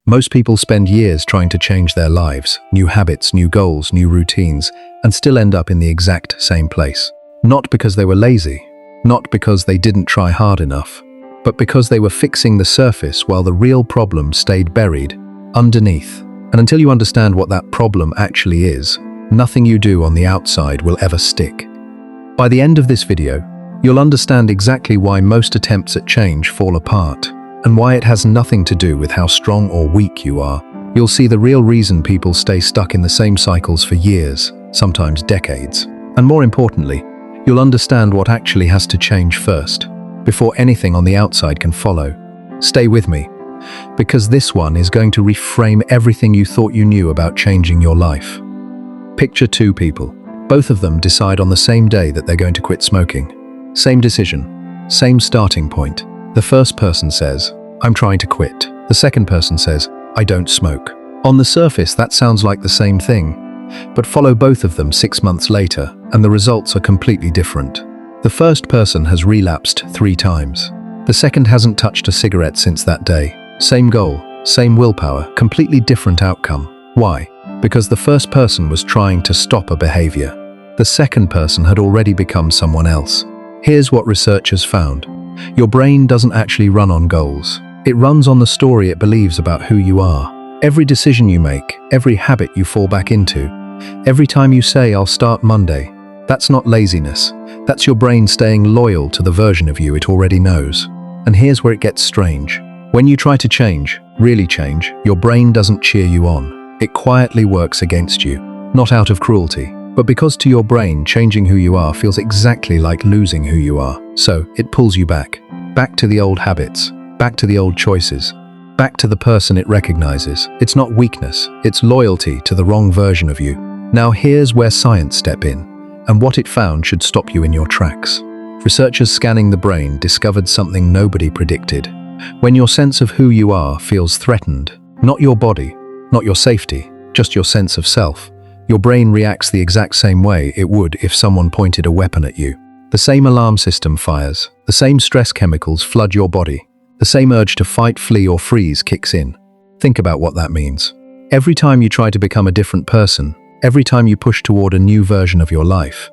Most people spend years trying to change their lives, new habits, new goals, new routines, and still end up in the exact same place. Not because they were lazy, not because they didn't try hard enough, but because they were fixing the surface while the real problem stayed buried underneath. And until you understand what that problem actually is, nothing you do on the outside will ever stick. By the end of this video, you'll understand exactly why most attempts at change fall apart, and why it has nothing to do with how strong or weak you are. You'll see the real reason people stay stuck in the same cycles for years, sometimes decades. And more importantly, you'll understand what actually has to change first, before anything on the outside can follow. Stay with me, because this one is going to reframe everything you thought you knew about changing your life. Picture two people. Both of them decide on the same day that they're going to quit smoking. Same decision, same starting point. The first person says, "I'm trying to quit." The second person says, "I don't smoke." On the surface, that sounds like the same thing, but follow both of them 6 months later, and the results are completely different. The first person has relapsed 3 times. The second hasn't touched a cigarette since that day. Same goal, same willpower, completely different outcome. Why? Because the first person was trying to stop a behavior. The second person had already become someone else. Here's what researchers found. Your brain doesn't actually run on goals. It runs on the story it believes about who you are. Every decision you make, every habit you fall back into, every time you say, "I'll start Monday," that's not laziness. That's your brain staying loyal to the version of you it already knows. And here's where it gets strange. When you try to change, really change, your brain doesn't cheer you on. It quietly works against you, not out of cruelty, but because to your brain, changing who you are feels exactly like losing who you are. So it pulls you back to the old habits, back to the old choices, back to the person it recognizes. It's not weakness, it's loyalty to the wrong version of you. Now here's where science step in, and what it found should stop you in your tracks. Researchers scanning the brain discovered something nobody predicted. When your sense of who you are feels threatened, not your body, not your safety, just your sense of self, your brain reacts the exact same way it would if someone pointed a weapon at you. The same alarm system fires, the same stress chemicals flood your body, the same urge to fight, flee, or freeze kicks in. Think about what that means. Every time you try to become a different person, every time you push toward a new version of your life,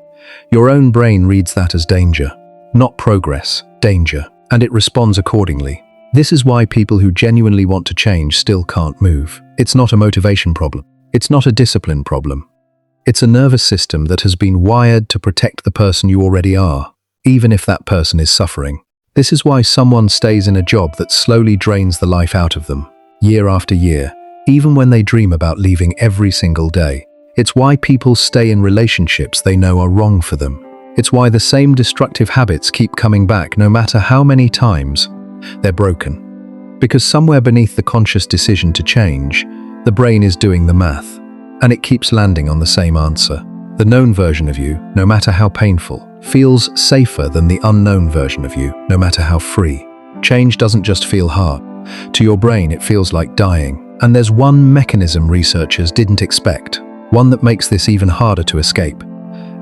your own brain reads that as danger, not progress, danger, and it responds accordingly. This is why people who genuinely want to change still can't move. It's not a motivation problem. It's not a discipline problem. It's a nervous system that has been wired to protect the person you already are, even if that person is suffering. This is why someone stays in a job that slowly drains the life out of them, year after year, even when they dream about leaving every single day. It's why people stay in relationships they know are wrong for them. It's why the same destructive habits keep coming back no matter how many times they're broken. Because somewhere beneath the conscious decision to change, the brain is doing the math, and it keeps landing on the same answer. The known version of you, no matter how painful, feels safer than the unknown version of you, no matter how free. Change doesn't just feel hard. To your brain, it feels like dying. And there's one mechanism researchers didn't expect, one that makes this even harder to escape.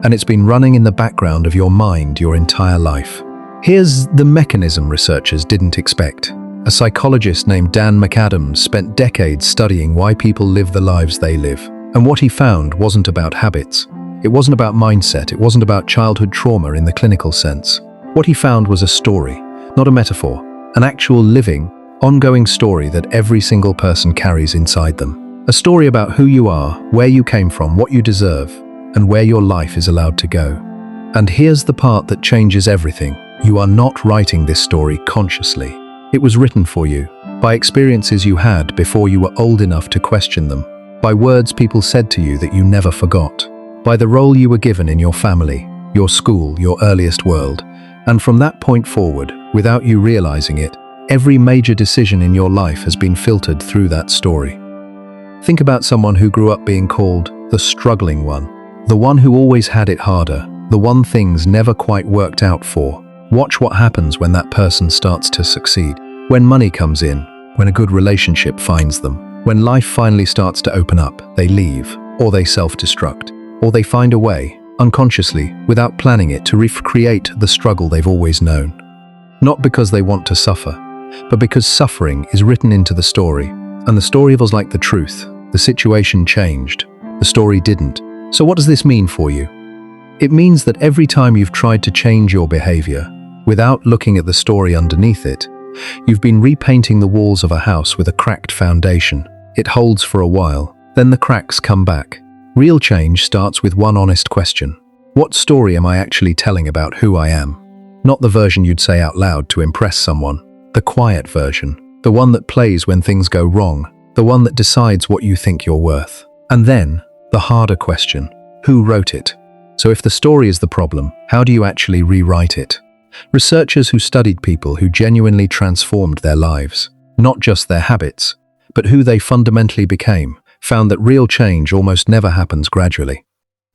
And it's been running in the background of your mind your entire life. Here's the mechanism researchers didn't expect. A psychologist named Dan McAdams spent decades studying why people live the lives they live. And what he found wasn't about habits. It wasn't about mindset. It wasn't about childhood trauma in the clinical sense. What he found was a story, not a metaphor, an actual living, ongoing story that every single person carries inside them. A story about who you are, where you came from, what you deserve, and where your life is allowed to go. And here's the part that changes everything. You are not writing this story consciously. It was written for you, by experiences you had before you were old enough to question them, by words people said to you that you never forgot, by the role you were given in your family, your school, your earliest world. And from that point forward, without you realizing it, every major decision in your life has been filtered through that story. Think about someone who grew up being called the struggling one, the one who always had it harder, the one things never quite worked out for. Watch what happens when that person starts to succeed. When money comes in, when a good relationship finds them, when life finally starts to open up, they leave, or they self-destruct, or they find a way, unconsciously, without planning it, to recreate the struggle they've always known. Not because they want to suffer, but because suffering is written into the story. And the story was like the truth. The situation changed. The story didn't. So what does this mean for you? It means that every time you've tried to change your behavior, without looking at the story underneath it, you've been repainting the walls of a house with a cracked foundation. It holds for a while, then the cracks come back. Real change starts with one honest question. What story am I actually telling about who I am? Not the version you'd say out loud to impress someone. The quiet version. The one that plays when things go wrong. The one that decides what you think you're worth. And then, the harder question. Who wrote it? So if the story is the problem, how do you actually rewrite it? Researchers who studied people who genuinely transformed their lives, not just their habits, but who they fundamentally became, found that real change almost never happens gradually.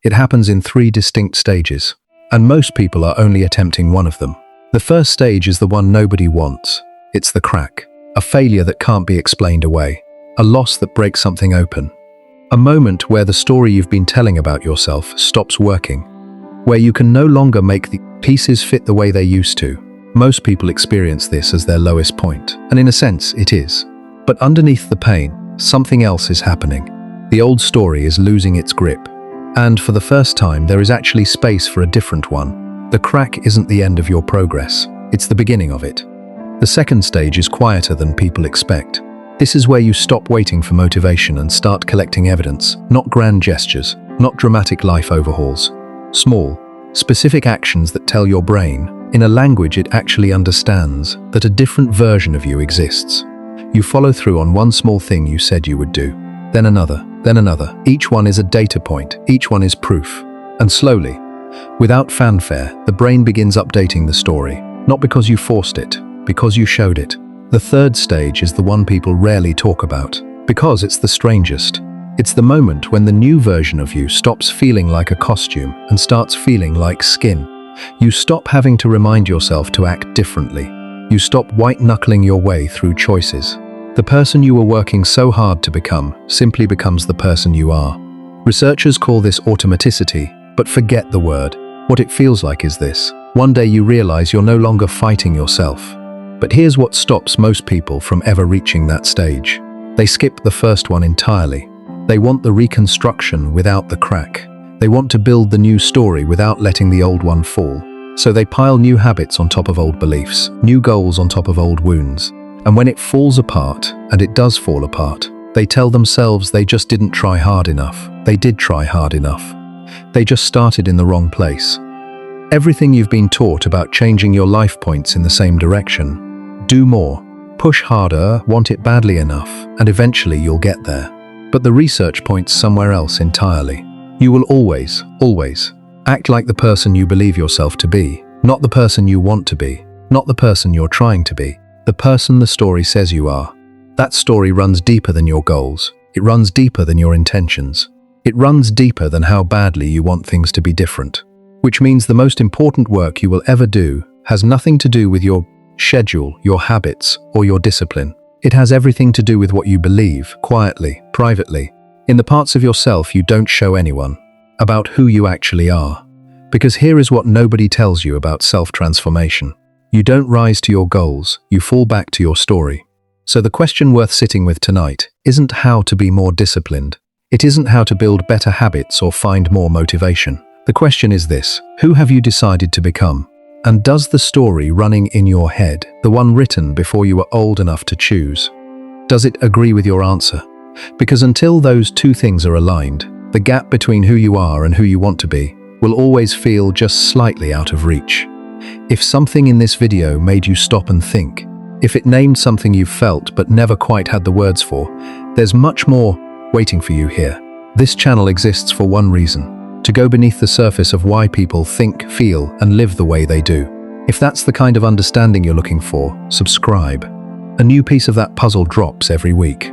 It happens in 3 distinct stages, and most people are only attempting one of them. The first stage is the one nobody wants. It's the crack, a failure that can't be explained away, a loss that breaks something open. A moment where the story you've been telling about yourself stops working, where you can no longer make the pieces fit the way they used to. Most people experience this as their lowest point, and in a sense, it is. But underneath the pain, something else is happening. The old story is losing its grip, and for the first time, there is actually space for a different one. The crack isn't the end of your progress, it's the beginning of it. The second stage is quieter than people expect. This is where you stop waiting for motivation and start collecting evidence, not grand gestures, not dramatic life overhauls. Small, specific actions that tell your brain, in a language it actually understands, that a different version of you exists. You follow through on one small thing you said you would do, then another, then another. Each one is a data point, each one is proof. And slowly, without fanfare, the brain begins updating the story, not because you forced it, because you showed it. The third stage is the one people rarely talk about, because it's the strangest. It's the moment when the new version of you stops feeling like a costume and starts feeling like skin. You stop having to remind yourself to act differently. You stop white-knuckling your way through choices. The person you were working so hard to become simply becomes the person you are. Researchers call this automaticity, but forget the word. What it feels like is this. One day you realize you're no longer fighting yourself. But here's what stops most people from ever reaching that stage. They skip the first one entirely. They want the reconstruction without the crack. They want to build the new story without letting the old one fall. So they pile new habits on top of old beliefs, new goals on top of old wounds. And when it falls apart, and it does fall apart, they tell themselves they just didn't try hard enough. They did try hard enough. They just started in the wrong place. Everything you've been taught about changing your life points in the same direction. Do more, push harder, want it badly enough, and eventually you'll get there. But the research points somewhere else entirely. You will always act like the person you believe yourself to be, not the person you want to be, not the person you're trying to be, the person the story says you are. That story runs deeper than your goals. It runs deeper than your intentions. It runs deeper than how badly you want things to be different. Which means the most important work you will ever do has nothing to do with your schedule, your habits, or your discipline. It has everything to do with what you believe, quietly, privately, in the parts of yourself you don't show anyone, about who you actually are. Because here is what nobody tells you about self-transformation. You don't rise to your goals, you fall back to your story. So the question worth sitting with tonight isn't how to be more disciplined. It isn't how to build better habits or find more motivation. The question is this: who have you decided to become? And does the story running in your head, the one written before you were old enough to choose, does it agree with your answer? Because until those two things are aligned, the gap between who you are and who you want to be will always feel just slightly out of reach. If something in this video made you stop and think, if it named something you've felt but never quite had the words for, there's much more waiting for you here. This channel exists for one reason: to go beneath the surface of why people think, feel, and live the way they do. If that's the kind of understanding you're looking for, subscribe. A new piece of that puzzle drops every week.